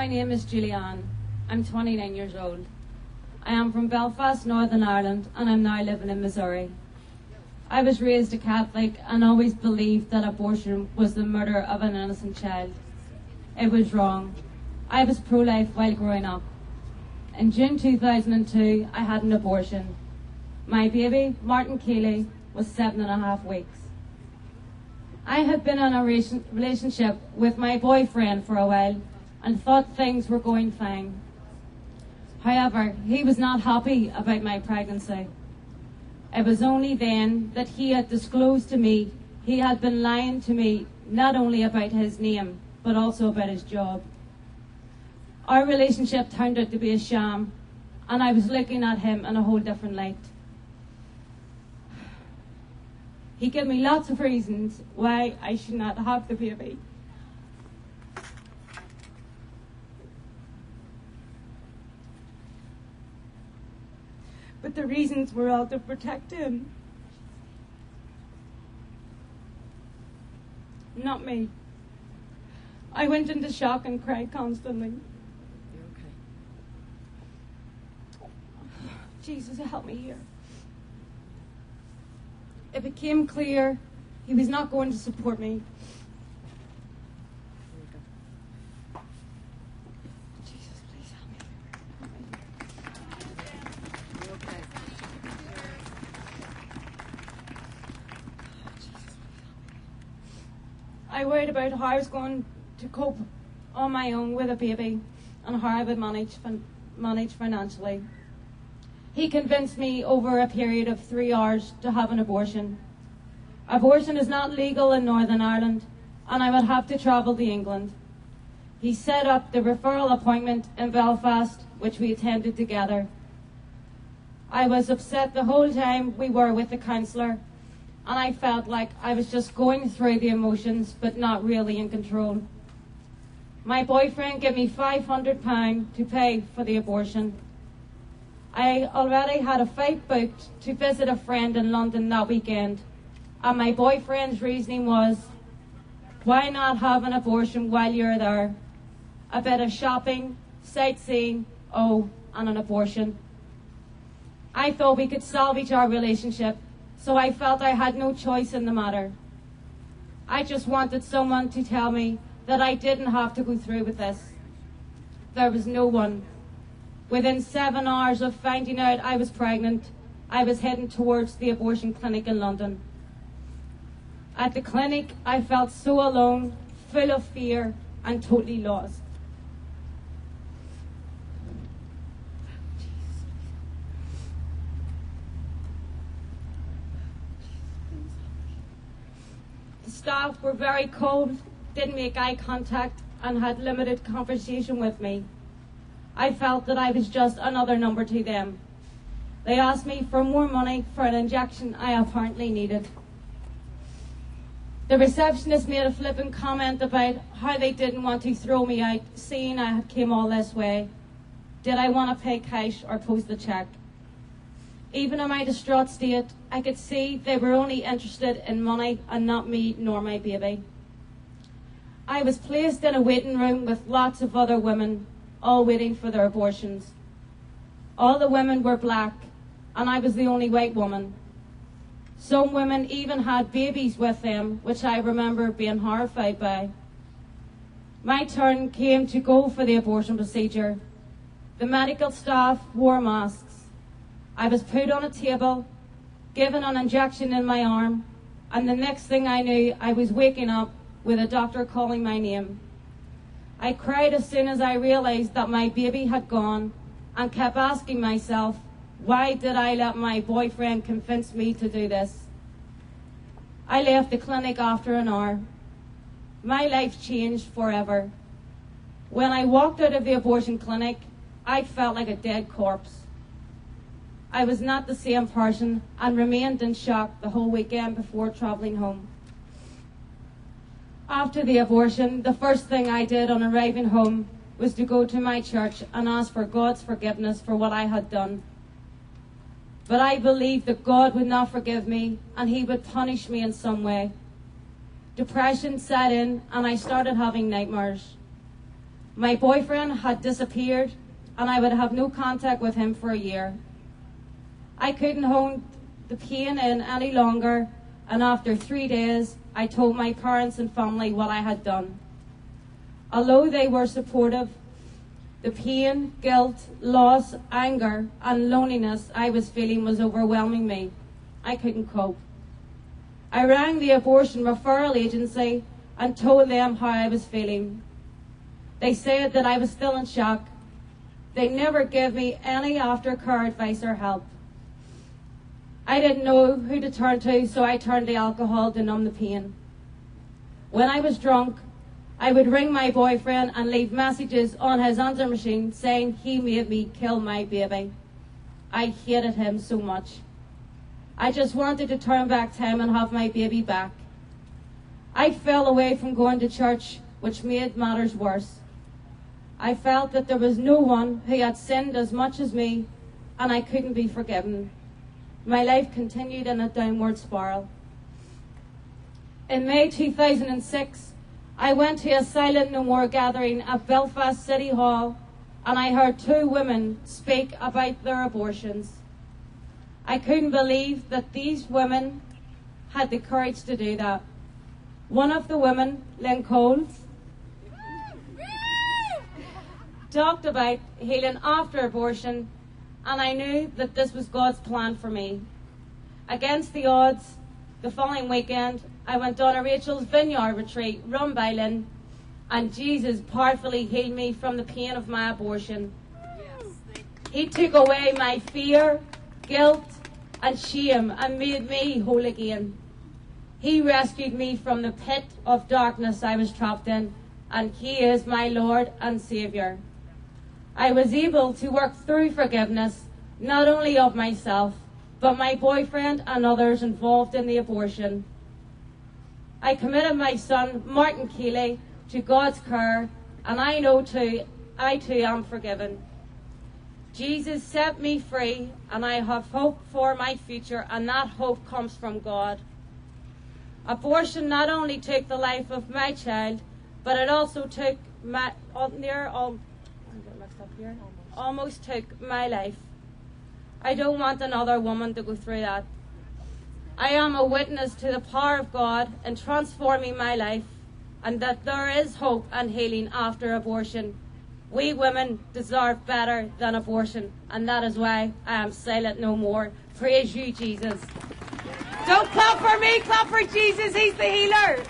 My name is JulieAnn. I'm 29 years old. I am from Belfast, Northern Ireland, and I'm now living in Missouri. I was raised a Catholic and always believed that abortion was the murder of an innocent child. It was wrong. I was pro-life while growing up. In June 2002, I had an abortion. My baby, Martin Keeley, was 7.5 weeks. I had been in a relationship with my boyfriend for a while and thought things were going fine. However, he was not happy about my pregnancy. It was only then that he had disclosed to me he had been lying to me not only about his name, but also about his job. Our relationship turned out to be a sham, and I was looking at him in a whole different light. He gave me lots of reasons why I should not have the baby. But the reasons were all to protect him, not me. I went into shock and cried constantly. You're okay. Jesus, help me here. It became clear he was not going to support me. Jesus, please help me. You're okay. I worried about how I was going to cope on my own with a baby and how I would manage financially. He convinced me over a period of 3 hours to have an abortion. Abortion is not legal in Northern Ireland, and I would have to travel to England. He set up the referral appointment in Belfast, which we attended together. I was upset the whole time we were with the counsellor, and I felt like I was just going through the emotions, but not really in control. My boyfriend gave me £500 to pay for the abortion. I already had a flight booked to visit a friend in London that weekend, and my boyfriend's reasoning was, why not have an abortion while you're there? A bit of shopping, sightseeing, and an abortion. I thought we could salvage our relationship, so I felt I had no choice in the matter. I just wanted someone to tell me that I didn't have to go through with this. There was no one. Within 7 hours of finding out I was pregnant, I was heading towards the abortion clinic in London. At the clinic, I felt so alone, full of fear, and totally lost. The staff were very cold, didn't make eye contact, and had limited conversation with me. I felt that I was just another number to them. They asked me for more money for an injection I apparently needed. The receptionist made a flippant comment about how they didn't want to throw me out, seeing I had came all this way. Did I want to pay cash or post the cheque? Even in my distraught state, I could see they were only interested in money and not me nor my baby. I was placed in a waiting room with lots of other women, all waiting for their abortions. All the women were black, and I was the only white woman. Some women even had babies with them, which I remember being horrified by. My turn came to go for the abortion procedure. The medical staff wore masks. I was put on a table, given an injection in my arm, and the next thing I knew, I was waking up with a doctor calling my name. I cried as soon as I realized that my baby had gone and kept asking myself, why did I let my boyfriend convince me to do this? I left the clinic after an hour. My life changed forever. When I walked out of the abortion clinic, I felt like a dead corpse. I was not the same person and remained in shock the whole weekend before travelling home. After the abortion, the first thing I did on arriving home was to go to my church and ask for God's forgiveness for what I had done. But I believed that God would not forgive me and He would punish me in some way. Depression set in and I started having nightmares. My boyfriend had disappeared, and I would have no contact with him for a year. I couldn't hold the pain in any longer, and after 3 days, I told my parents and family what I had done. Although they were supportive, the pain, guilt, loss, anger, and loneliness I was feeling was overwhelming me. I couldn't cope. I rang the abortion referral agency and told them how I was feeling. They said that I was still in shock. They never gave me any aftercare advice or help. I didn't know who to turn to, so I turned to alcohol to numb the pain. When I was drunk, I would ring my boyfriend and leave messages on his answer machine saying he made me kill my baby. I hated him so much. I just wanted to turn back time and have my baby back. I fell away from going to church, which made matters worse. I felt that there was no one who had sinned as much as me, and I couldn't be forgiven. My life continued in a downward spiral. In May 2006, I went to a Silent No More gathering at Belfast City Hall, and I heard 2 women speak about their abortions. I couldn't believe that these women had the courage to do that. One of the women, Lynn Coles, talked about healing after abortion, and I knew that this was God's plan for me. Against the odds, the following weekend, I went on a Rachel's Vineyard retreat run by Lynn, and Jesus powerfully healed me from the pain of my abortion. He took away my fear, guilt, and shame and made me whole again. He rescued me from the pit of darkness I was trapped in, and He is my Lord and Saviour. I was able to work through forgiveness, not only of myself, but my boyfriend and others involved in the abortion. I committed my son, Martin Keeley, to God's care, and I too am forgiven. Jesus set me free, and I have hope for my future, and that hope comes from God. Abortion not only took the life of my child, but it also took almost took my life. I don't want another woman to go through that. I am a witness to the power of God in transforming my life, and that there is hope and healing after abortion. We women deserve better than abortion, and that is why I am silent no more. Praise you, Jesus. Don't clap for me, clap for Jesus. He's the healer.